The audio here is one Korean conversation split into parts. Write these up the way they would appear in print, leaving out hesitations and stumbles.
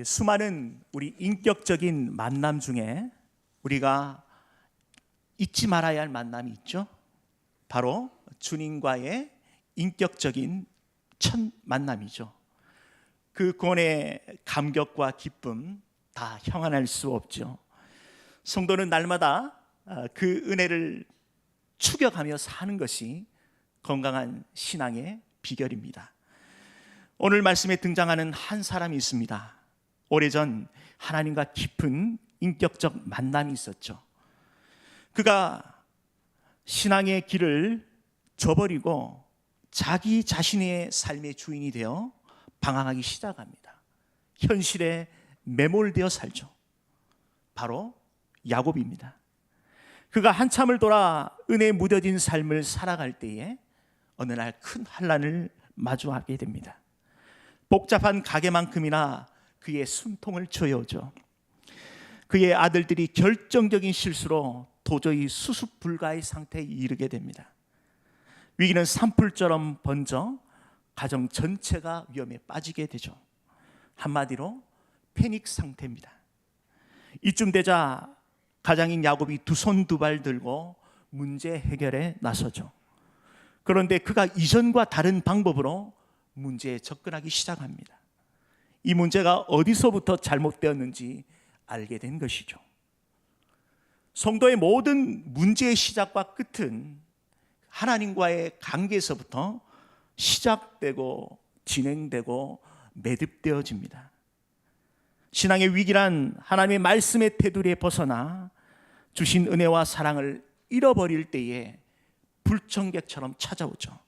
수많은 우리 인격적인 만남 중에 우리가 잊지 말아야 할 만남이 있죠. 바로 주님과의 인격적인 첫 만남이죠. 그 구원의 감격과 기쁨 다 형언할 수 없죠. 성도는 날마다 그 은혜를 추격하며 사는 것이 건강한 신앙의 비결입니다. 오늘 말씀에 등장하는 한 사람이 있습니다. 오래전 하나님과 깊은 인격적 만남이 있었죠. 그가 신앙의 길을 저버리고 자기 자신의 삶의 주인이 되어 방황하기 시작합니다. 현실에 매몰되어 살죠. 바로 야곱입니다. 그가 한참을 돌아 은혜에 무뎌진 삶을 살아갈 때에 어느 날 큰 환난을 마주하게 됩니다. 복잡한 가게만큼이나 그의 숨통을 조여오죠. 그의 아들들이 결정적인 실수로 도저히 수습 불가의 상태에 이르게 됩니다. 위기는 산불처럼 번져 가정 전체가 위험에 빠지게 되죠. 한마디로 패닉 상태입니다. 이쯤 되자 가장인 야곱이 두 손 두 발 들고 문제 해결에 나서죠. 그런데 그가 이전과 다른 방법으로 문제에 접근하기 시작합니다. 이 문제가 어디서부터 잘못되었는지 알게 된 것이죠. 성도의 모든 문제의 시작과 끝은 하나님과의 관계에서부터 시작되고 진행되고 매듭되어집니다. 신앙의 위기란 하나님의 말씀의 테두리에 벗어나 주신 은혜와 사랑을 잃어버릴 때에 불청객처럼 찾아오죠.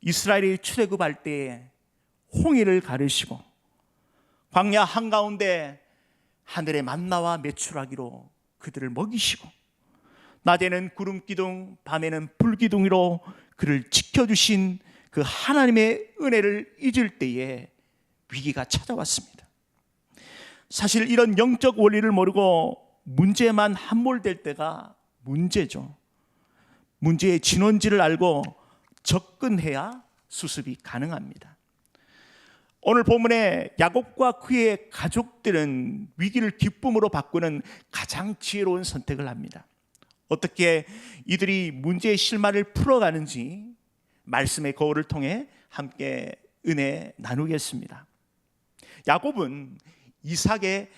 이스라엘이 출애굽할 때에 홍해를 가르시고 광야 한가운데 하늘의 만나와 메추라기로 그들을 먹이시고 낮에는 구름 기둥 밤에는 불 기둥으로 그를 지켜주신 그 하나님의 은혜를 잊을 때에 위기가 찾아왔습니다. 사실 이런 영적 원리를 모르고 문제만 함몰될 때가 문제죠. 문제의 진원지를 알고 접근해야 수습이 가능합니다. 오늘 본문의 야곱과 그의 가족들은 위기를 기쁨으로 바꾸는 가장 지혜로운 선택을 합니다. 어떻게 이들이 문제의 실마리를 풀어가는지 말씀의 거울을 통해 함께 은혜 나누겠습니다. 야곱은 이삭의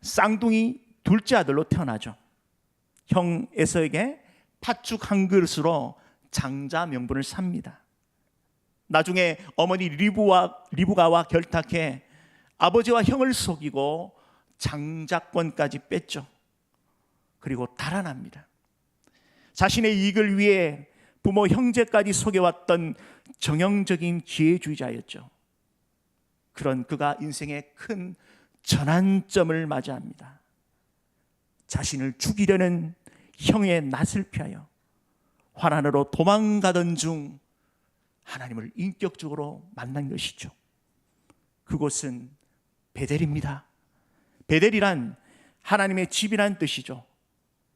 쌍둥이 둘째 아들로 태어나죠. 형 에서에게 팥죽 한 그릇으로 장자 명분을 삽니다. 나중에 어머니 리브가와 결탁해 아버지와 형을 속이고 장자권까지 뺐죠. 그리고 달아납니다. 자신의 이익을 위해 부모 형제까지 속여왔던 정형적인 기회주의자였죠. 그런 그가 인생의 큰 전환점을 맞이합니다. 자신을 죽이려는 형의 낯을 피하여 환난으로 도망가던 중 하나님을 인격적으로 만난 것이죠. 그곳은 베델입니다. 베델이란 하나님의 집이란 뜻이죠.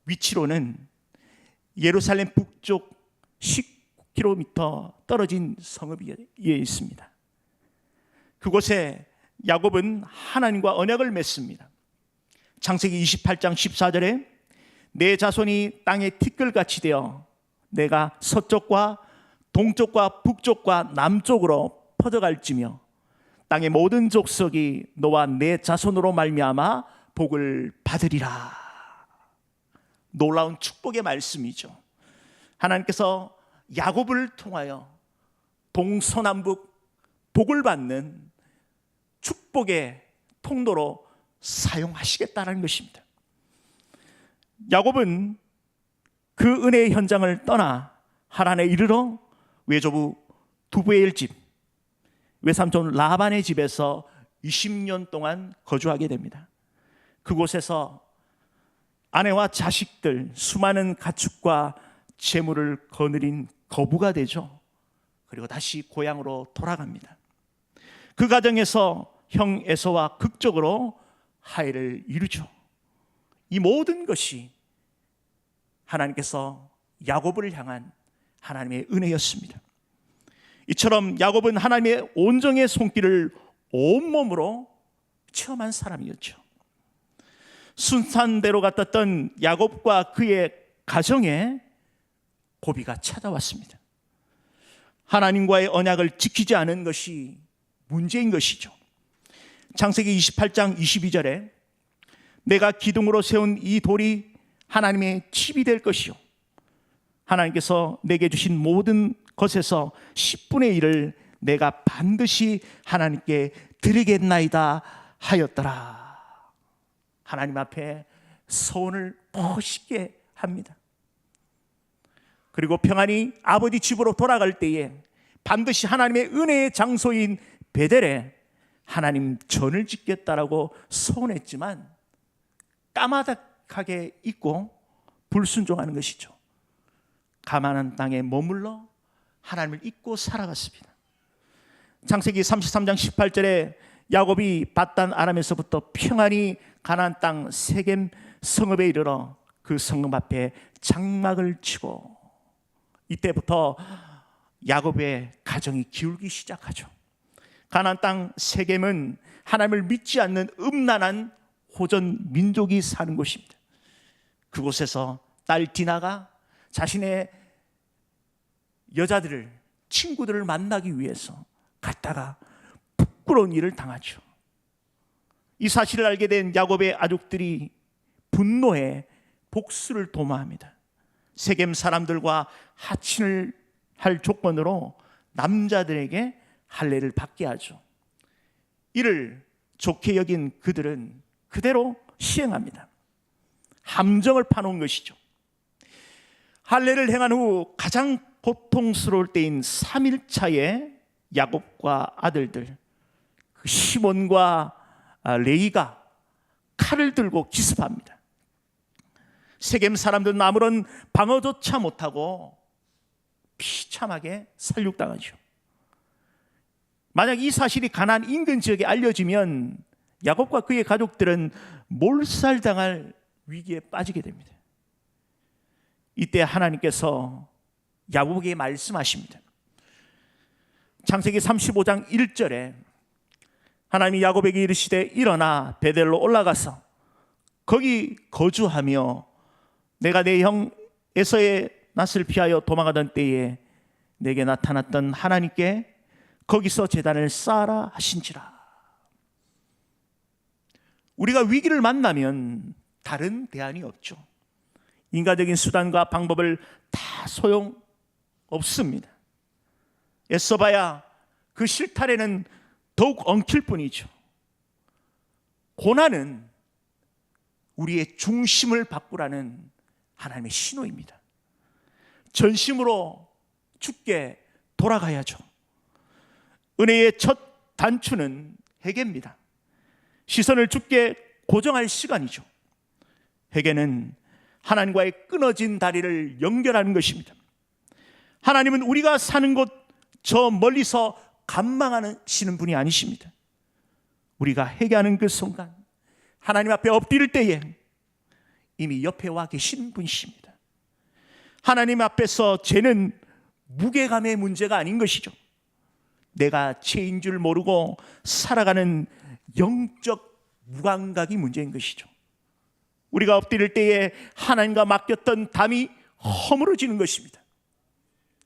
위치로는 예루살렘 북쪽 19km 떨어진 성읍 위에 있습니다. 그곳에 야곱은 하나님과 언약을 맺습니다. 창세기 28장 14절에 내 자손이 땅에 티끌같이 되어 내가 서쪽과 동쪽과 북쪽과 남쪽으로 퍼져갈지며 땅의 모든 족속이 너와 내 자손으로 말미암아 복을 받으리라. 놀라운 축복의 말씀이죠. 하나님께서 야곱을 통하여 동서남북 복을 받는 축복의 통로로 사용하시겠다는 것입니다. 야곱은 그 은혜의 현장을 떠나 하란에 이르러 외조부 두부엘 집, 외삼촌 라반의 집에서 20년 동안 거주하게 됩니다. 그곳에서 아내와 자식들, 수많은 가축과 재물을 거느린 거부가 되죠. 그리고 다시 고향으로 돌아갑니다. 그 과정에서 형 에서와 극적으로 화해를 이루죠. 이 모든 것이 하나님께서 야곱을 향한 하나님의 은혜였습니다. 이처럼 야곱은 하나님의 온정의 손길을 온몸으로 체험한 사람이었죠. 순산대로 갔던 야곱과 그의 가정에 고비가 찾아왔습니다. 하나님과의 언약을 지키지 않은 것이 문제인 것이죠. 창세기 28장 22절에 내가 기둥으로 세운 이 돌이 하나님의 집이 될 것이요 하나님께서 내게 주신 모든 것에서 10분의 1을 내가 반드시 하나님께 드리겠나이다 하였더라. 하나님 앞에 소원을 멋있게 합니다. 그리고 평안히 아버지 집으로 돌아갈 때에 반드시 하나님의 은혜의 장소인 베델에 하나님 전을 짓겠다라고 소원했지만 까마득하게 잊고 불순종하는 것이죠. 가나안 땅에 머물러 하나님을 잊고 살아갔습니다. 창세기 33장 18절에 야곱이 밧단 아람에서부터 평안히 가나안 땅 세겜 성읍에 이르러 그 성읍 앞에 장막을 치고, 이때부터 야곱의 가정이 기울기 시작하죠. 가나안 땅 세겜은 하나님을 믿지 않는 음란한 호전 민족이 사는 곳입니다. 그곳에서 딸 디나가 자신의 여자들을, 친구들을 만나기 위해서 갔다가 부끄러운 일을 당하죠. 이 사실을 알게 된 야곱의 아족들이 분노해 복수를 도모합니다. 세겜 사람들과 하친을 할 조건으로 남자들에게 할례를 받게 하죠. 이를 좋게 여긴 그들은 그대로 시행합니다. 함정을 파놓은 것이죠. 할례를 행한 후 가장 고통스러울 때인 3일차에 야곱과 아들들 시몬과 레이가 칼을 들고 기습합니다. 세겜 사람들은 아무런 방어조차 못하고 비참하게 살육당하죠. 만약 이 사실이 가나안 인근 지역에 알려지면 야곱과 그의 가족들은 몰살당할 위기에 빠지게 됩니다. 이때 하나님께서 야곱에게 말씀하십니다. 창세기 35장 1절에 하나님이 야곱에게 이르시되 일어나 베델로 올라가서 거기 거주하며 내가 내 형 에서의 낯을 피하여 도망하던 때에 내게 나타났던 하나님께 거기서 제단을 쌓아라 하신지라. 우리가 위기를 만나면 다른 대안이 없죠. 인간적인 수단과 방법을 다 소용없습니다. 애써봐야 그 실타래는 더욱 엉킬 뿐이죠. 고난은 우리의 중심을 바꾸라는 하나님의 신호입니다. 전심으로 주께 돌아가야죠. 은혜의 첫 단추는 회개입니다. 시선을 주께 고정할 시간이죠. 회개는 하나님과의 끊어진 다리를 연결하는 것입니다. 하나님은 우리가 사는 곳 저 멀리서 감망하시는 분이 아니십니다. 우리가 회개하는 그 순간 하나님 앞에 엎드릴 때에 이미 옆에 와 계신 분이십니다. 하나님 앞에서 죄는 무게감의 문제가 아닌 것이죠. 내가 죄인 줄 모르고 살아가는 영적 무감각이 문제인 것이죠. 우리가 엎드릴 때에 하나님과 맡겼던 담이 허물어지는 것입니다.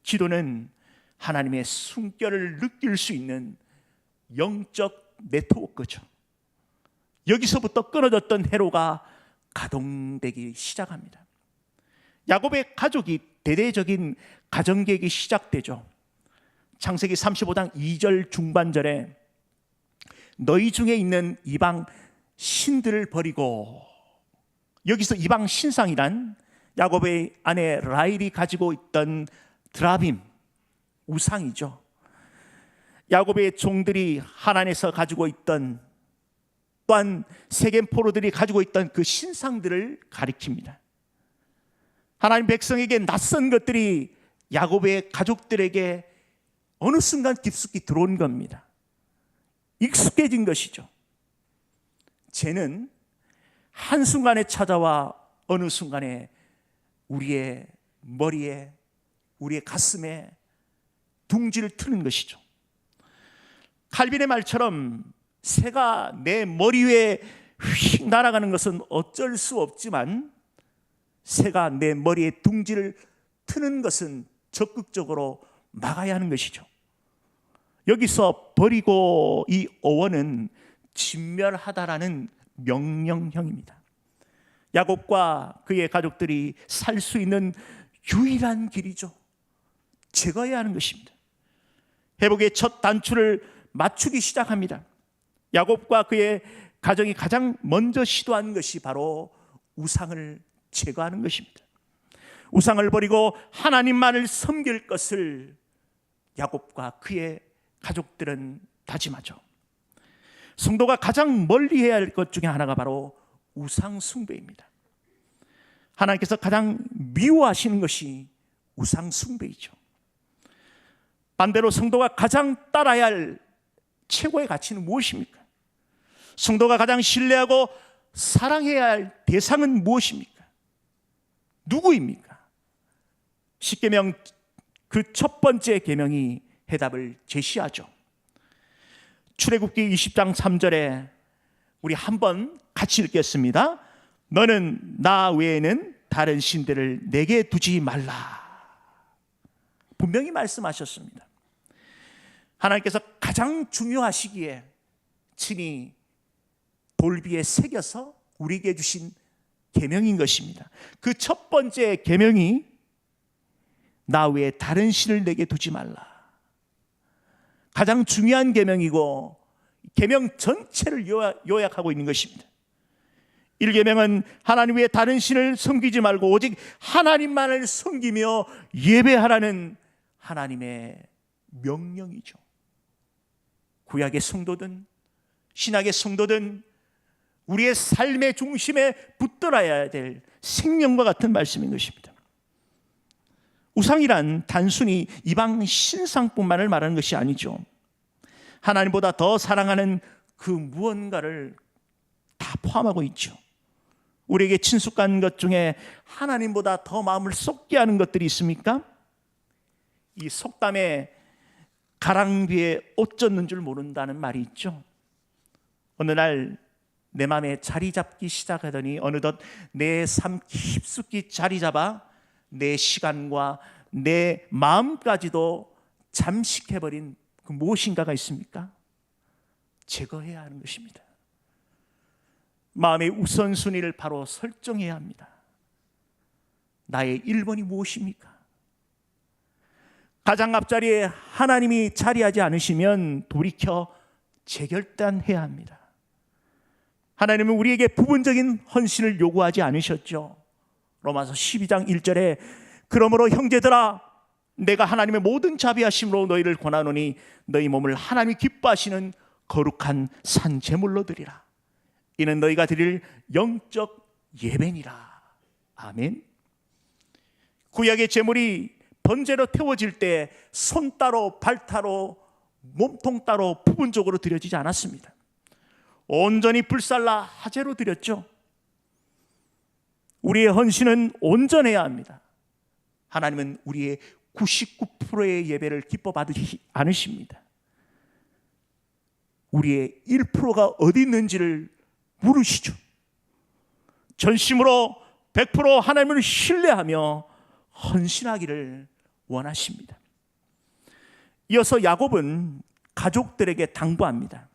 기도는 하나님의 숨결을 느낄 수 있는 영적 네트워크죠. 여기서부터 끊어졌던 회로가 가동되기 시작합니다. 야곱의 가족이 대대적인 가정계획이 시작되죠. 창세기 35장 2절 중반절에 너희 중에 있는 이방 신들을 버리고, 여기서 이방 신상이란 야곱의 아내 라헬이 가지고 있던 드라빔, 우상이죠. 야곱의 종들이 하나님에서 가지고 있던, 또한 세겜 포로들이 가지고 있던 그 신상들을 가리킵니다. 하나님 백성에게 낯선 것들이 야곱의 가족들에게 어느 순간 깊숙이 들어온 겁니다. 익숙해진 것이죠. 죄는 한순간에 찾아와 어느 순간에 우리의 머리에, 우리의 가슴에 둥지를 트는 것이죠. 칼빈의 말처럼 새가 내 머리 위에 휙 날아가는 것은 어쩔 수 없지만 새가 내 머리에 둥지를 트는 것은 적극적으로 막아야 하는 것이죠. 여기서 버리고 이 어원은 진멸하다라는 명령형입니다. 야곱과 그의 가족들이 살 수 있는 유일한 길이죠. 제거해야 하는 것입니다. 회복의 첫 단추를 맞추기 시작합니다. 야곱과 그의 가정이 가장 먼저 시도한 것이 바로 우상을 제거하는 것입니다. 우상을 버리고 하나님만을 섬길 것을 야곱과 그의 가족들은 다짐하죠. 성도가 가장 멀리 해야 할 것 중에 하나가 바로 우상 숭배입니다. 하나님께서 가장 미워하시는 것이 우상 숭배이죠. 반대로 성도가 가장 따라야 할 최고의 가치는 무엇입니까? 성도가 가장 신뢰하고 사랑해야 할 대상은 무엇입니까? 누구입니까? 십계명 그 첫 번째 계명이 해답을 제시하죠. 출애굽기 20장 3절에 우리 한번 같이 읽겠습니다. 너는 나 외에는 다른 신들을 내게 두지 말라. 분명히 말씀하셨습니다. 하나님께서 가장 중요하시기에 친히 돌비에 새겨서 우리에게 주신 계명인 것입니다. 그 첫 번째 계명이 나 외에 다른 신을 내게 두지 말라. 가장 중요한 계명이고 계명 전체를 요약하고 있는 것입니다. 1계명은 하나님 외에 다른 신을 섬기지 말고 오직 하나님만을 섬기며 예배하라는 하나님의 명령이죠. 구약의 성도든 신약의 성도든 우리의 삶의 중심에 붙들어야 될 생명과 같은 말씀인 것입니다. 우상이란 단순히 이방 신상뿐만을 말하는 것이 아니죠. 하나님보다 더 사랑하는 그 무언가를 다 포함하고 있죠. 우리에게 친숙한 것 중에 하나님보다 더 마음을 쏟게 하는 것들이 있습니까? 이 속담에 가랑비에 옷 젖는 줄 모른다는 말이 있죠. 어느 날 내 마음에 자리 잡기 시작하더니 어느덧 내 삶 깊숙이 자리 잡아 내 시간과 내 마음까지도 잠식해버린 그 무엇인가가 있습니까? 제거해야 하는 것입니다. 마음의 우선순위를 바로 설정해야 합니다. 나의 1번이 무엇입니까? 가장 앞자리에 하나님이 자리하지 않으시면 돌이켜 재결단해야 합니다. 하나님은 우리에게 부분적인 헌신을 요구하지 않으셨죠. 로마서 12장 1절에 그러므로 형제들아 내가 하나님의 모든 자비하심으로 너희를 권하노니 너희 몸을 하나님이 기뻐하시는 거룩한 산 제물로 드리라. 이는 너희가 드릴 영적 예배니라. 아멘. 구약의 제물이 번제로 태워질 때 손 따로 발 따로 몸통 따로 부분적으로 드려지지 않았습니다. 온전히 불살라 화제로 드렸죠. 우리의 헌신은 온전해야 합니다. 하나님은 우리의 99%의 예배를 기뻐 받으시지 않으십니다. 우리의 1%가 어디 있는지를 물으시죠. 전심으로 100% 하나님을 신뢰하며 헌신하기를 원하십니다. 이어서 야곱은 가족들에게 당부합니다.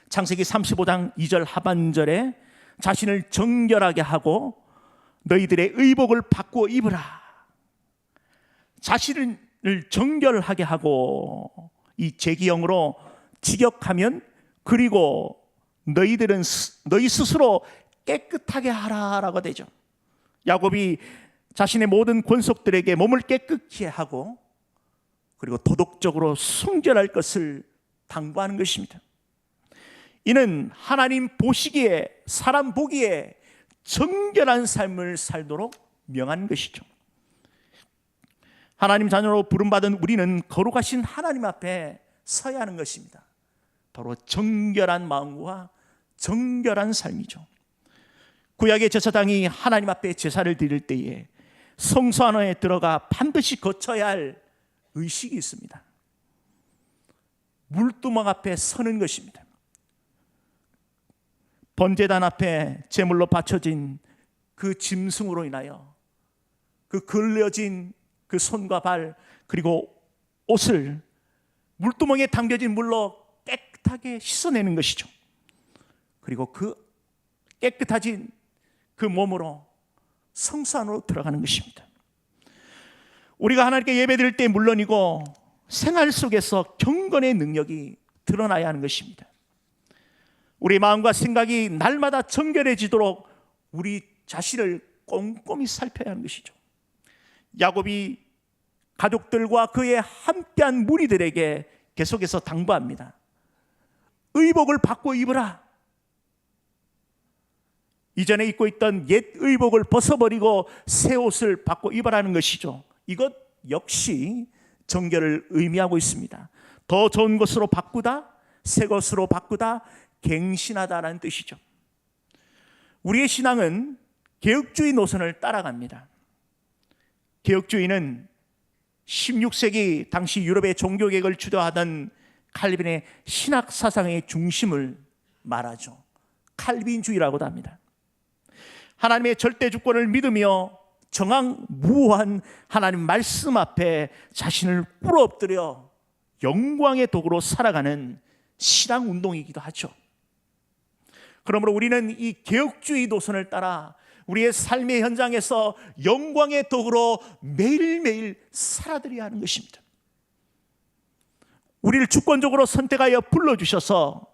창세기 35장 2절 하반절에 자신을 정결하게 하고 너희들의 의복을 바꾸어 입으라. 자신을 정결하게 하고 이 제기형으로 직역하면 그리고 너희들은 너희 스스로 깨끗하게 하라라고 되죠. 야곱이 자신의 모든 권속들에게 몸을 깨끗게 하고 그리고 도덕적으로 순결할 것을 당부하는 것입니다. 이는 하나님 보시기에 사람 보기에 정결한 삶을 살도록 명한 것이죠. 하나님 자녀로 부름받은 우리는 거룩하신 하나님 앞에 서야 하는 것입니다. 바로 정결한 마음과 정결한 삶이죠. 구약의 제사장이 하나님 앞에 제사를 드릴 때에 성소 안에 들어가 반드시 거쳐야 할 의식이 있습니다. 물두멍 앞에 서는 것입니다. 번제단 앞에 제물로 바쳐진 그 짐승으로 인하여 그 걸려진 그 손과 발 그리고 옷을 물두멍에 담겨진 물로 깨끗하게 씻어내는 것이죠. 그리고 그 깨끗해진 그 몸으로 성소 안으로 들어가는 것입니다. 우리가 하나님께 예배드릴 때 물론이고 생활 속에서 경건의 능력이 드러나야 하는 것입니다. 우리 마음과 생각이 날마다 정결해지도록 우리 자신을 꼼꼼히 살펴야 하는 것이죠. 야곱이 가족들과 그의 함께한 무리들에게 계속해서 당부합니다. 의복을 바꿔 입으라. 이전에 입고 있던 옛 의복을 벗어버리고 새 옷을 바꿔 입으라는 것이죠. 이것 역시 정결을 의미하고 있습니다. 더 좋은 것으로 바꾸다, 새 것으로 바꾸다, 갱신하다라는 뜻이죠. 우리의 신앙은 개혁주의 노선을 따라갑니다. 개혁주의는 16세기 당시 유럽의 종교개혁을 주도하던 칼빈의 신학 사상의 중심을 말하죠. 칼빈주의라고도 합니다. 하나님의 절대 주권을 믿으며 정황무오한 하나님 말씀 앞에 자신을 꿇어엎드려 영광의 도구로 살아가는 신앙 운동이기도 하죠. 그러므로 우리는 이 개혁주의 노선을 따라 우리의 삶의 현장에서 영광의 도구로 매일매일 살아드려야 하는 것입니다. 우리를 주권적으로 선택하여 불러주셔서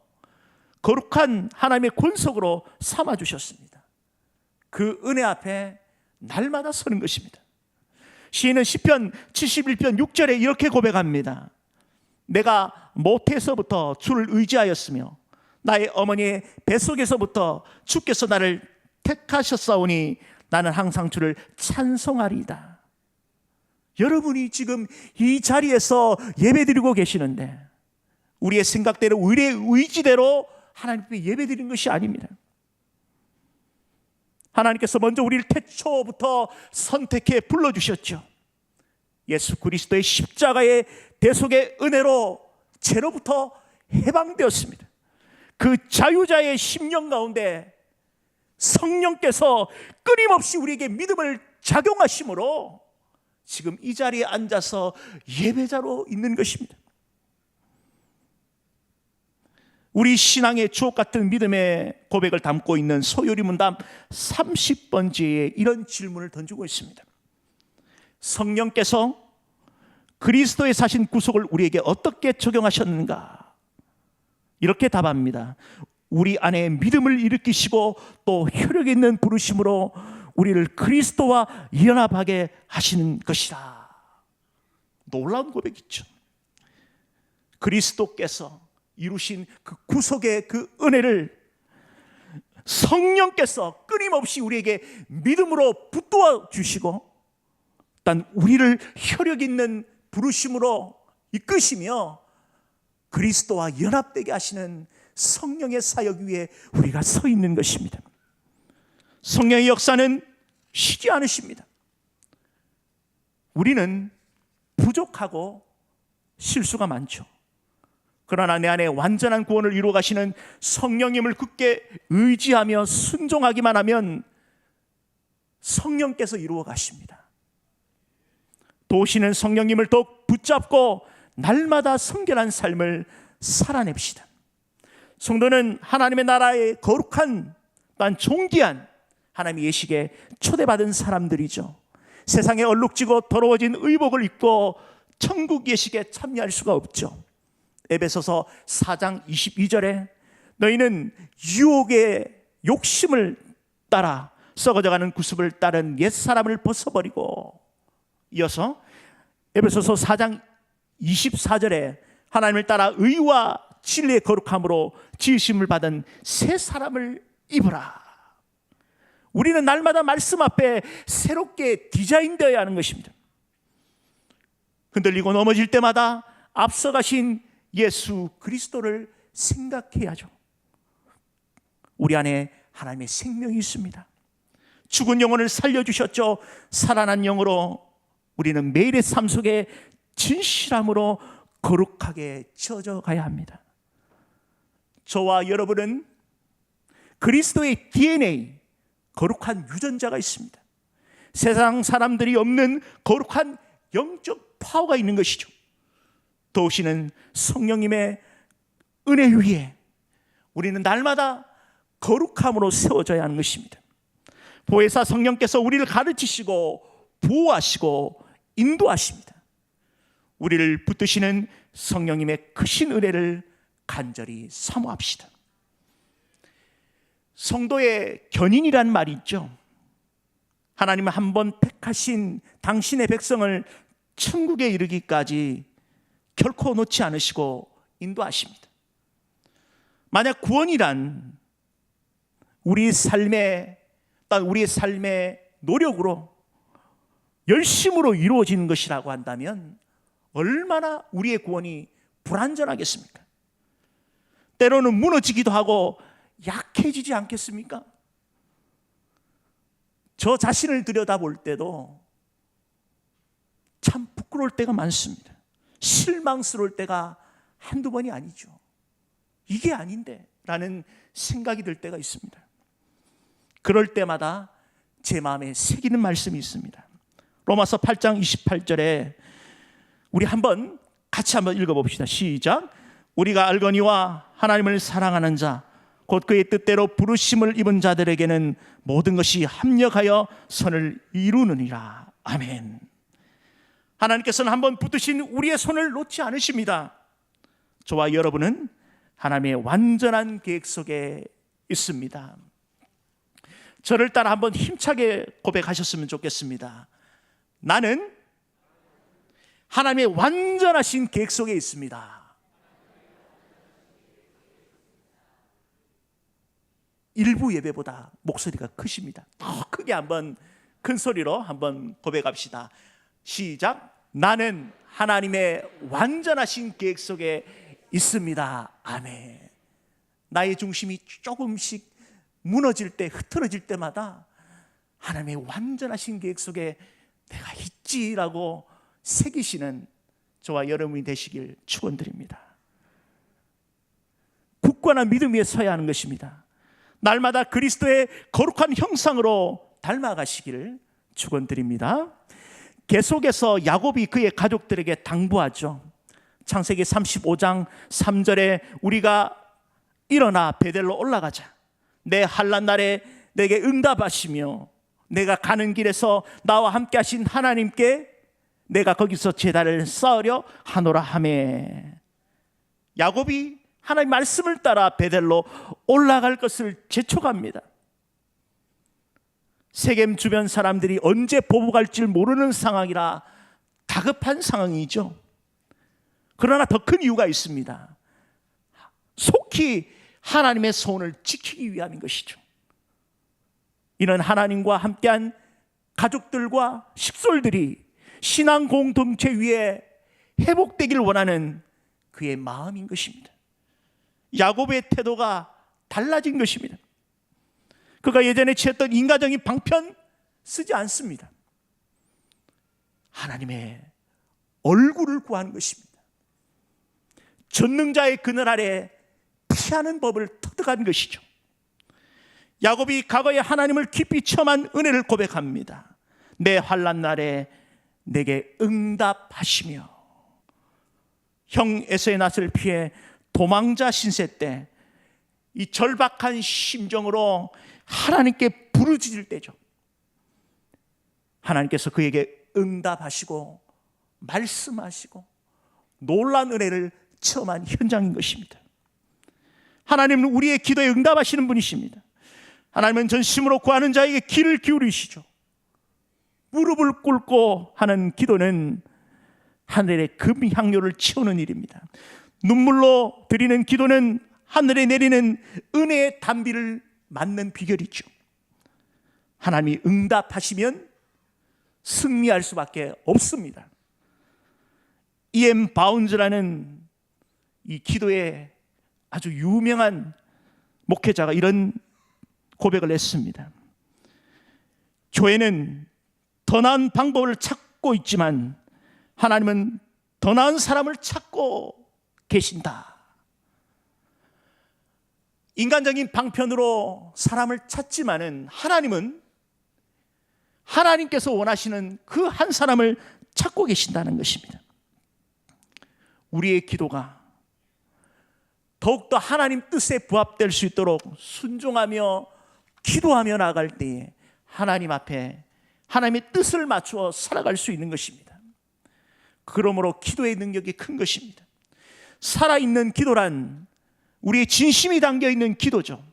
거룩한 하나님의 권속으로 삼아주셨습니다. 그 은혜 앞에 날마다 서는 것입니다. 시인은 시편 71편 6절에 이렇게 고백합니다. 내가 모태에서부터 주를 의지하였으며 나의 어머니의 뱃속에서부터 주께서 나를 택하셨사오니 나는 항상 주를 찬송하리이다. 여러분이 지금 이 자리에서 예배드리고 계시는데 우리의 생각대로 우리의 의지대로 하나님께 예배드리는 것이 아닙니다. 하나님께서 먼저 우리를 태초부터 선택해 불러주셨죠. 예수 그리스도의 십자가의 대속의 은혜로 죄로부터 해방되었습니다. 그 자유자의 심령 가운데 성령께서 끊임없이 우리에게 믿음을 작용하심으로 지금 이 자리에 앉아서 예배자로 있는 것입니다. 우리 신앙의 주옥 같은 믿음의 고백을 담고 있는 소요리 문답 30번지에 이런 질문을 던지고 있습니다. 성령께서 그리스도의 사신 구속을 우리에게 어떻게 적용하셨는가? 이렇게 답합니다. 우리 안에 믿음을 일으키시고 또 효력 있는 부르심으로 우리를 그리스도와 연합하게 하시는 것이다. 놀라운 고백이죠. 그리스도께서 이루신 그 구속의 그 은혜를 성령께서 끊임없이 우리에게 믿음으로 붙들어 주시고 단 우리를 효력 있는 부르심으로 이끄시며 그리스도와 연합되게 하시는 성령의 사역 위에 우리가 서 있는 것입니다. 성령의 역사는 쉬지 않으십니다. 우리는 부족하고 실수가 많죠. 그러나 내 안에 완전한 구원을 이루어 가시는 성령님을 굳게 의지하며 순종하기만 하면 성령께서 이루어 가십니다. 도우시는 성령님을 더욱 붙잡고 날마다 성결한 삶을 살아냅시다. 성도는 하나님의 나라의 거룩한 난 존귀한 하나님의 예식에 초대받은 사람들이죠. 세상에 얼룩지고 더러워진 의복을 입고 천국 예식에 참여할 수가 없죠. 에베소서 4장 22절에 너희는 유혹의 욕심을 따라 썩어져가는 구습을 따른 옛사람을 벗어버리고, 이어서 에베소서 4장 24절에 하나님을 따라 의와 진리의 거룩함으로 지으심을 받은 새 사람을 입으라. 우리는 날마다 말씀 앞에 새롭게 디자인되어야 하는 것입니다. 흔들리고 넘어질 때마다 앞서가신 예수 그리스도를 생각해야죠. 우리 안에 하나님의 생명이 있습니다. 죽은 영혼을 살려주셨죠. 살아난 영으로 우리는 매일의 삶 속에 진실함으로 거룩하게 젖어 가야 합니다. 저와 여러분은 그리스도의 DNA, 거룩한 유전자가 있습니다. 세상 사람들이 없는 거룩한 영적 파워가 있는 것이죠. 도우시는 성령님의 은혜 위에 우리는 날마다 거룩함으로 세워져야 하는 것입니다. 보혜사 성령께서 우리를 가르치시고 보호하시고 인도하십니다. 우리를 붙드시는 성령님의 크신 은혜를 간절히 사모합시다. 성도의 견인이란 말이 있죠. 하나님은 한번 택하신 당신의 백성을 천국에 이르기까지 결코 놓지 않으시고 인도하십니다. 만약 구원이란 우리의 삶의 노력으로 열심으로 이루어지는 것이라고 한다면 얼마나 우리의 구원이 불완전하겠습니까? 때로는 무너지기도 하고 약해지지 않겠습니까? 저 자신을 들여다볼 때도 참 부끄러울 때가 많습니다. 실망스러울 때가 한두 번이 아니죠. 이게 아닌데 라는 생각이 들 때가 있습니다. 그럴 때마다 제 마음에 새기는 말씀이 있습니다. 로마서 8장 28절에 우리 같이 한번 읽어봅시다. 시작. 우리가 알거니와 하나님을 사랑하는 자 곧 그의 뜻대로 부르심을 입은 자들에게는 모든 것이 합력하여 선을 이루느니라. 아멘. 하나님께서는 한번 붙드신 우리의 손을 놓지 않으십니다. 저와 여러분은 하나님의 완전한 계획 속에 있습니다. 저를 따라 한번 힘차게 고백하셨으면 좋겠습니다. 나는 하나님의 완전하신 계획 속에 있습니다. 일부 예배보다 목소리가 크십니다. 더 크게 한번 큰 소리로 한번 고백합시다. 시작. 나는 하나님의 완전하신 계획 속에 있습니다. 아멘. 나의 중심이 조금씩 무너질 때, 흐트러질 때마다 하나님의 완전하신 계획 속에 내가 있지라고 새기시는 저와 여러분이 되시길 축원드립니다. 굳건한 믿음 위에 서야 하는 것입니다. 날마다 그리스도의 거룩한 형상으로 닮아가시기를 축원드립니다. 계속해서 야곱이 그의 가족들에게 당부하죠. 창세기 35장 3절에 우리가 일어나 베델로 올라가자. 내 환난 날에 내게 응답하시며 내가 가는 길에서 나와 함께 하신 하나님께 내가 거기서 제단을 쌓으려 하노라 하매. 야곱이 하나님 말씀을 따라 베델로 올라갈 것을 재촉합니다. 세겜 주변 사람들이 언제 보복할지 모르는 상황이라 다급한 상황이죠. 그러나 더 큰 이유가 있습니다. 속히 하나님의 소원을 지키기 위함인 것이죠. 이는 하나님과 함께한 가족들과 식솔들이 신앙 공동체 위에 회복되기를 원하는 그의 마음인 것입니다. 야곱의 태도가 달라진 것입니다. 그가 예전에 취했던 인간적인 방편 쓰지 않습니다. 하나님의 얼굴을 구하는 것입니다. 전능자의 그늘 아래 피하는 법을 터득한 것이죠. 야곱이 과거에 하나님을 깊이 체험한 은혜를 고백합니다. 내 환난 날에 내게 응답하시며. 형 에서의 낯을 피해 도망자 신세 때 이 절박한 심정으로 하나님께 부르짖을 때죠. 하나님께서 그에게 응답하시고 말씀하시고 놀라운 은혜를 체험한 현장인 것입니다. 하나님은 우리의 기도에 응답하시는 분이십니다. 하나님은 전심으로 구하는 자에게 귀를 기울이시죠. 무릎을 꿇고 하는 기도는 하늘의 금향료를 채우는 일입니다. 눈물로 드리는 기도는 하늘에 내리는 은혜의 단비를 맞는 비결이죠. 하나님이 응답하시면 승리할 수밖에 없습니다. E.M. 바운즈라는 이 기도의 아주 유명한 목회자가 이런 고백을 했습니다. 교회는 더 나은 방법을 찾고 있지만 하나님은 더 나은 사람을 찾고 계신다. 인간적인 방편으로 사람을 찾지만은 하나님은 하나님께서 원하시는 그 한 사람을 찾고 계신다는 것입니다. 우리의 기도가 더욱더 하나님 뜻에 부합될 수 있도록 순종하며 기도하며 나아갈 때에 하나님 앞에 하나님의 뜻을 맞추어 살아갈 수 있는 것입니다. 그러므로 기도의 능력이 큰 것입니다. 살아있는 기도란 우리의 진심이 담겨있는 기도죠.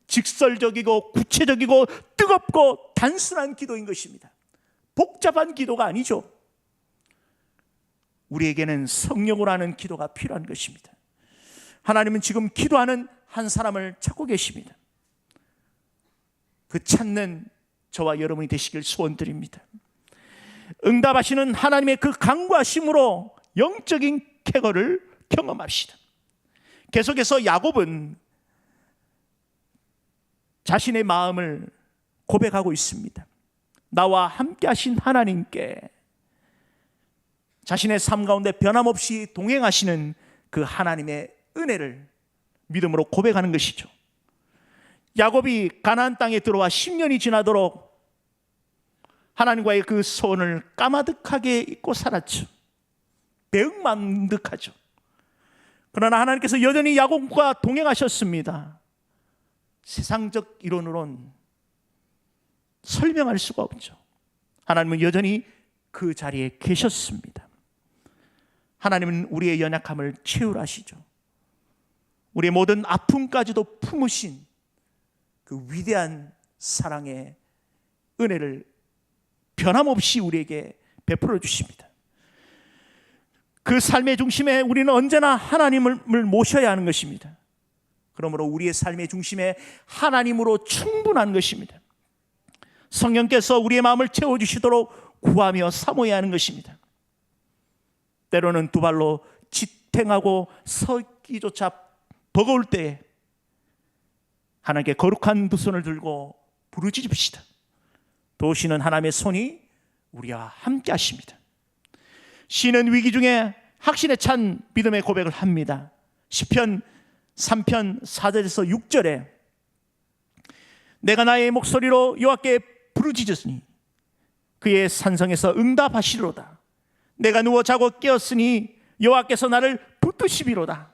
직설적이고 구체적이고 뜨겁고 단순한 기도인 것입니다. 복잡한 기도가 아니죠. 우리에게는 성령으로 하는 기도가 필요한 것입니다. 하나님은 지금 기도하는 한 사람을 찾고 계십니다. 그 찾는 저와 여러분이 되시길 소원드립니다. 응답하시는 하나님의 그 강구하심으로 영적인 쾌거를 경험합시다. 계속해서 야곱은 자신의 마음을 고백하고 있습니다. 나와 함께 하신 하나님께, 자신의 삶 가운데 변함없이 동행하시는 그 하나님의 은혜를 믿음으로 고백하는 것이죠. 야곱이 가나안 땅에 들어와 10년이 지나도록 하나님과의 그 소원을 까마득하게 잊고 살았죠. 배은망덕하죠. 그러나 하나님께서 여전히 야곱과 동행하셨습니다. 세상적 이론으로는 설명할 수가 없죠. 하나님은 여전히 그 자리에 계셨습니다. 하나님은 우리의 연약함을 채울하시죠. 우리의 모든 아픔까지도 품으신 그 위대한 사랑의 은혜를 변함없이 우리에게 베풀어 주십니다. 그 삶의 중심에 우리는 언제나 하나님을 모셔야 하는 것입니다. 그러므로 우리의 삶의 중심에 하나님으로 충분한 것입니다. 성령께서 우리의 마음을 채워주시도록 구하며 사모해야 하는 것입니다. 때로는 두 발로 지탱하고 서기조차 버거울 때에 하나님께 거룩한 두 손을 들고 부르짖읍시다. 도우시는 하나님의 손이 우리와 함께 하십니다. 시는 위기 중에 확신에 찬 믿음의 고백을 합니다. 시편 3편 4절에서 6절에 내가 나의 목소리로 여호와께 부르짖었으니 그의 산성에서 응답하시리로다. 내가 누워 자고 깨었으니 여호와께서 나를 붙드시리로다.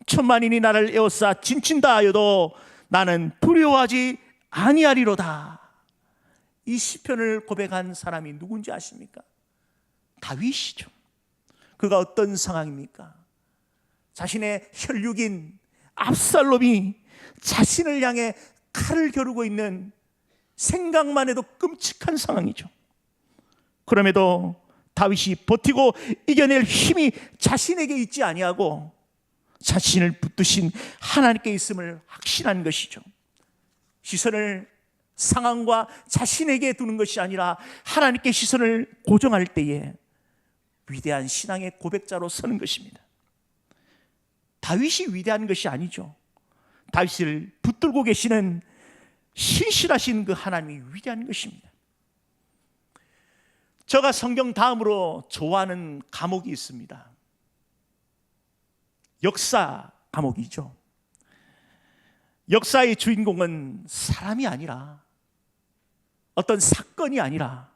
천만인이 나를 에워싸 진친다 하여도 나는 두려워하지 아니하리로다. 이 시편을 고백한 사람이 누군지 아십니까? 다윗이죠. 그가 어떤 상황입니까? 자신의 혈육인 압살롬이 자신을 향해 칼을 겨루고 있는 생각만 해도 끔찍한 상황이죠. 그럼에도 다윗이 버티고 이겨낼 힘이 자신에게 있지 아니하고 자신을 붙드신 하나님께 있음을 확신한 것이죠. 시선을 상황과 자신에게 두는 것이 아니라 하나님께 시선을 고정할 때에 위대한 신앙의 고백자로 서는 것입니다. 다윗이 위대한 것이 아니죠. 다윗을 붙들고 계시는 신실하신 그 하나님이 위대한 것입니다. 제가 성경 다음으로 좋아하는 과목이 있습니다. 역사 과목이죠. 역사의 주인공은 사람이 아니라 어떤 사건이 아니라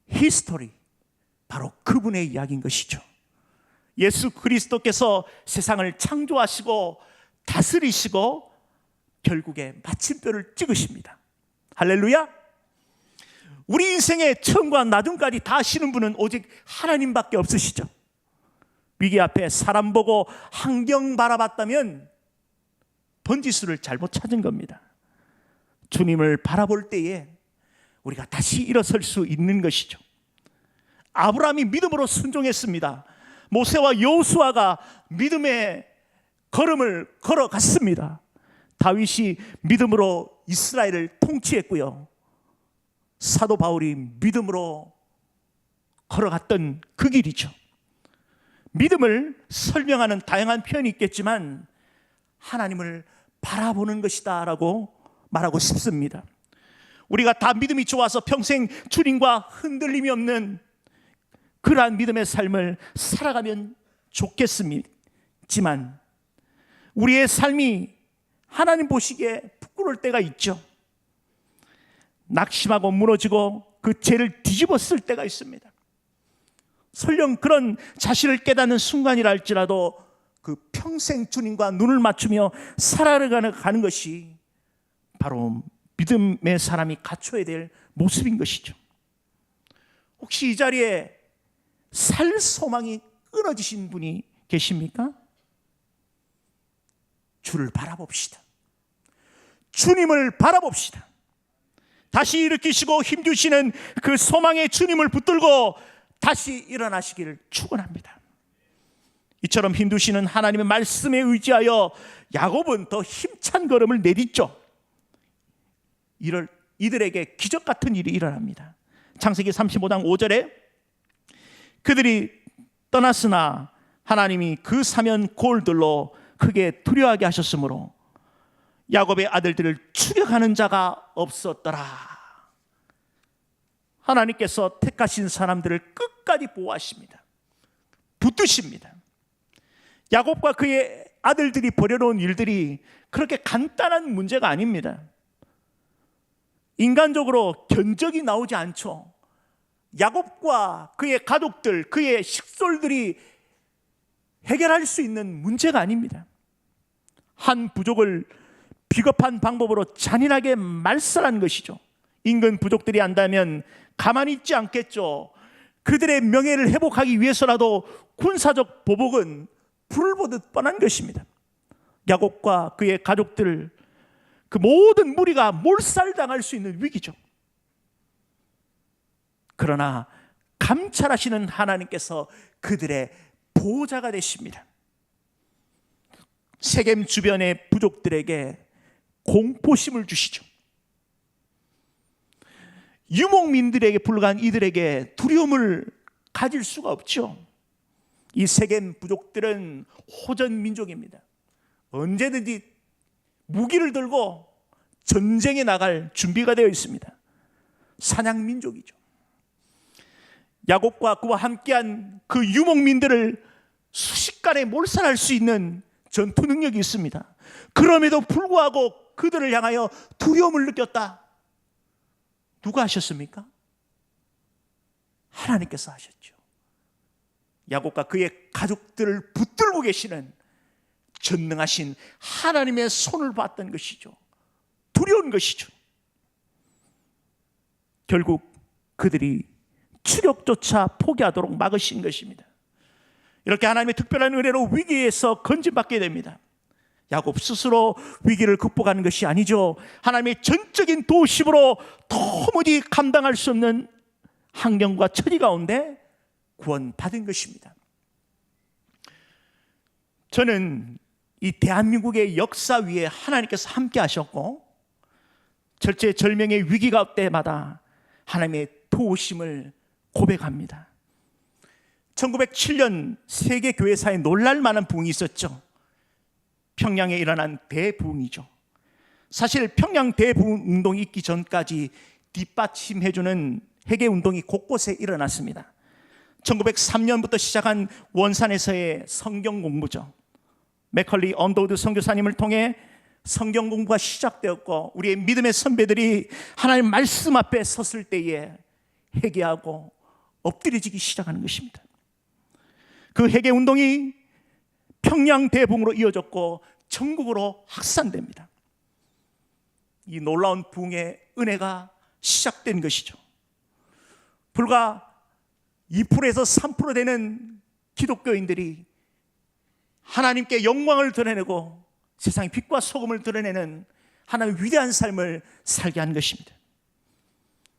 히스토리, 바로 그분의 이야기인 것이죠. 예수 그리스도께서 세상을 창조하시고 다스리시고 결국에 마침표를 찍으십니다. 할렐루야. 우리 인생의 처음과 나중까지 다 아시는 분은 오직 하나님밖에 없으시죠. 위기 앞에 사람 보고 환경 바라봤다면 번지수를 잘못 찾은 겁니다. 주님을 바라볼 때에 우리가 다시 일어설 수 있는 것이죠. 아브라함이 믿음으로 순종했습니다. 모세와 여호수아가 믿음의 걸음을 걸어갔습니다. 다윗이 믿음으로 이스라엘을 통치했고요. 사도 바울이 믿음으로 걸어갔던 그 길이죠. 믿음을 설명하는 다양한 표현이 있겠지만 하나님을 바라보는 것이다 라고 말하고 싶습니다. 우리가 다 믿음이 좋아서 평생 주님과 흔들림이 없는 그러한 믿음의 삶을 살아가면 좋겠지만 우리의 삶이 하나님 보시기에 부끄러울 때가 있죠. 낙심하고 무너지고 그 죄를 뒤집었을 때가 있습니다. 설령 그런 자신을 깨닫는 순간이라 할지라도 그 평생 주님과 눈을 맞추며 살아가는 것이 바로 믿음의 사람이 갖춰야 될 모습인 것이죠. 혹시 이 자리에 살 소망이 끊어지신 분이 계십니까? 주를 바라봅시다. 주님을 바라봅시다. 다시 일으키시고 힘주시는 그 소망의 주님을 붙들고 다시 일어나시기를 축원합니다. 이처럼 힘주시는 하나님의 말씀에 의지하여 야곱은 더 힘찬 걸음을 내딛죠. 이들에게 기적 같은 일이 일어납니다. 창세기 35장 5절에 그들이 떠났으나 하나님이 그 사면 골들로 크게 두려워하게 하셨으므로 야곱의 아들들을 추격하는 자가 없었더라. 하나님께서 택하신 사람들을 끝까지 보호하십니다. 붙드십니다. 야곱과 그의 아들들이 벌여놓은 일들이 그렇게 간단한 문제가 아닙니다. 인간적으로 견적이 나오지 않죠. 야곱과 그의 가족들, 그의 식솔들이 해결할 수 있는 문제가 아닙니다. 한 부족을 비겁한 방법으로 잔인하게 말살한 것이죠. 인근 부족들이 안다면 가만히 있지 않겠죠. 그들의 명예를 회복하기 위해서라도 군사적 보복은 불을 보듯 뻔한 것입니다. 야곱과 그의 가족들, 그 모든 무리가 몰살당할 수 있는 위기죠. 그러나 감찰하시는 하나님께서 그들의 보호자가 되십니다. 세겜 주변의 부족들에게 공포심을 주시죠. 유목민들에게 불과한 이들에게 두려움을 가질 수가 없죠. 이 세겜 부족들은 호전 민족입니다. 언제든지 무기를 들고 전쟁에 나갈 준비가 되어 있습니다. 사냥 민족이죠. 야곱과 그와 함께한 그 유목민들을 순식간에 몰살할 수 있는 전투 능력이 있습니다. 그럼에도 불구하고 그들을 향하여 두려움을 느꼈다. 누가 하셨습니까? 하나님께서 하셨죠. 야곱과 그의 가족들을 붙들고 계시는 전능하신 하나님의 손을 봤던 것이죠. 두려운 것이죠. 결국 그들이 추격조차 포기하도록 막으신 것입니다. 이렇게 하나님의 특별한 은혜로 위기에서 건진받게 됩니다. 야곱 스스로 위기를 극복하는 것이 아니죠. 하나님의 전적인 도우심으로 도무지 감당할 수 없는 환경과 처지 가운데 구원받은 것입니다. 저는 이 대한민국의 역사 위에 하나님께서 함께 하셨고 절체절명의 위기가 올 때마다 하나님의 도우심을 고백합니다. 1907년 세계교회사에 놀랄만한 부흥이 있었죠. 평양에 일어난 대부흥이죠. 사실 평양 대부흥 운동이 있기 전까지 뒷받침해주는 회개운동이 곳곳에 일어났습니다. 1903년부터 시작한 원산에서의 성경 공부죠. 맥컬리 언더우드 선교사님을 통해 성경 공부가 시작되었고 우리의 믿음의 선배들이 하나님 말씀 앞에 섰을 때에 회개하고 엎드려지기 시작하는 것입니다. 그 회개운동이 평양 대부흥으로 이어졌고 전국으로 확산됩니다. 이 놀라운 부흥의 은혜가 시작된 것이죠. 불과 2%에서 3% 되는 기독교인들이 하나님께 영광을 드러내고 세상의 빛과 소금을 드러내는 하나님의 위대한 삶을 살게 한 것입니다.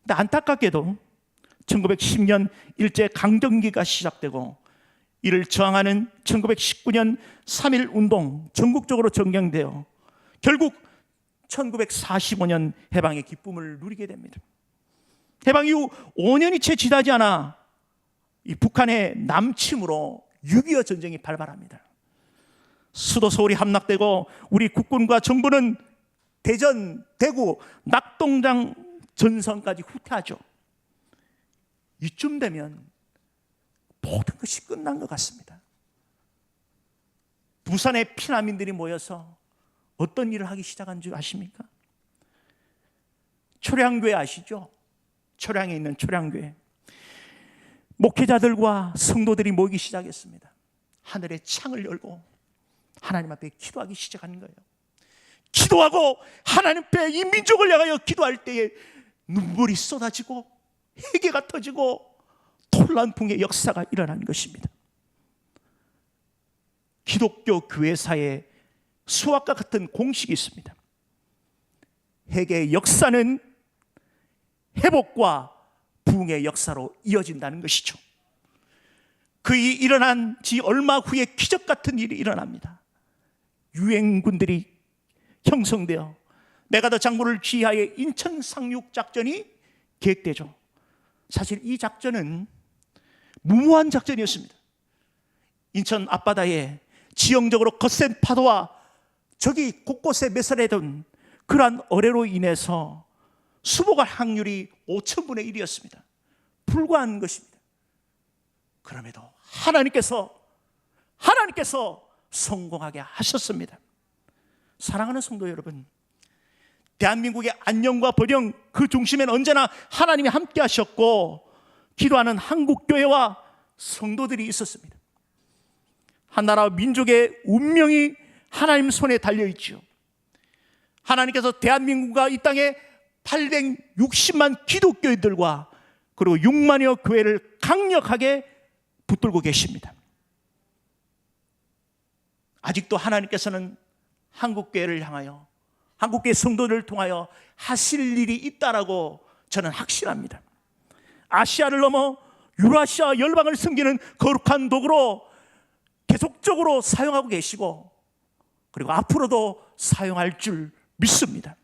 근데 안타깝게도 1910년 일제강점기가 시작되고 이를 저항하는 1919년 3.1 운동 전국적으로 전개되어 결국 1945년 해방의 기쁨을 누리게 됩니다. 해방 이후 5년이 채 지나지 않아 이 북한의 남침으로 6.25 전쟁이 발발합니다. 수도 서울이 함락되고 우리 국군과 정부는 대전, 대구, 낙동강 전선까지 후퇴하죠. 이쯤 되면 모든 것이 끝난 것 같습니다. 부산의 피난민들이 모여서 어떤 일을 하기 시작한 줄 아십니까? 초량교회 아시죠? 초량에 있는 초량교회. 목회자들과 성도들이 모이기 시작했습니다. 하늘의 창을 열고 하나님 앞에 기도하기 시작하는 거예요. 기도하고 하나님 앞에 이 민족을 향하여 기도할 때에 눈물이 쏟아지고 회개가 터지고 혼란풍의 역사가 일어난 것입니다. 기독교 교회사에 수학과 같은 공식이 있습니다. 회개의 역사는 회복과 부흥의 역사로 이어진다는 것이죠. 그 일이 일어난 지 얼마 후에 기적 같은 일이 일어납니다. 유행군들이 형성되어 메가더 장군을 지휘하여 인천 상륙 작전이 계획되죠. 사실 이 작전은 무모한 작전이었습니다. 인천 앞바다에 지형적으로 거센 파도와 저기 곳곳에 매설해둔 그러한 어뢰로 인해서 수복할 확률이 5,000분의 1이었습니다. 불과한 것입니다. 그럼에도 하나님께서 성공하게 하셨습니다. 사랑하는 성도 여러분, 대한민국의 안녕과 번영 그 중심에는 언제나 하나님이 함께 하셨고 기도하는 한국교회와 성도들이 있었습니다. 한 나라와 민족의 운명이 하나님 손에 달려있죠. 하나님께서 대한민국과 이 땅에 860만 기독교인들과 그리고 6만여 교회를 강력하게 붙들고 계십니다. 아직도 하나님께서는 한국교회를 향하여 한국교회 성도들을 통하여 하실 일이 있다라고 저는 확신합니다. 아시아를 넘어 유라시아 열방을 섬기는 거룩한 도구로 계속적으로 사용하고 계시고 그리고 앞으로도 사용할 줄 믿습니다.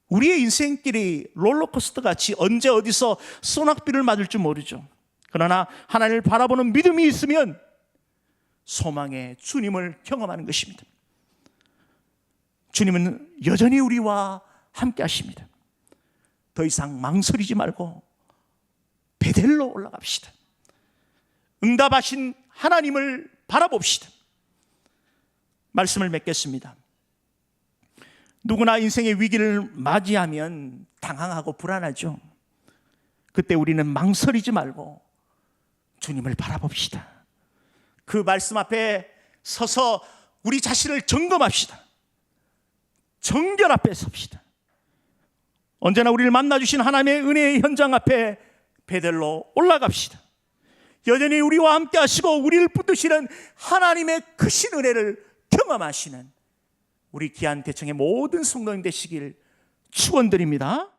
우리의 인생길이 롤러코스터 같이 언제 어디서 소낙비를 맞을 줄 모르죠. 그러나 하나님을 바라보는 믿음이 있으면 소망의 주님을 경험하는 것입니다. 주님은 여전히 우리와 함께 하십니다. 더 이상 망설이지 말고 베델로 올라갑시다. 응답하신 하나님을 바라봅시다. 말씀을 맺겠습니다. 누구나 인생의 위기를 맞이하면 당황하고 불안하죠. 그때 우리는 망설이지 말고 주님을 바라봅시다. 그 말씀 앞에 서서 우리 자신을 점검합시다. 정결 앞에 섭시다. 언제나 우리를 만나주신 하나님의 은혜의 현장 앞에 베델로 올라갑시다. 여전히 우리와 함께 하시고 우리를 붙드시는 하나님의 크신 은혜를 경험하시는 우리 귀한 대청의 모든 성도님 되시길 축원드립니다.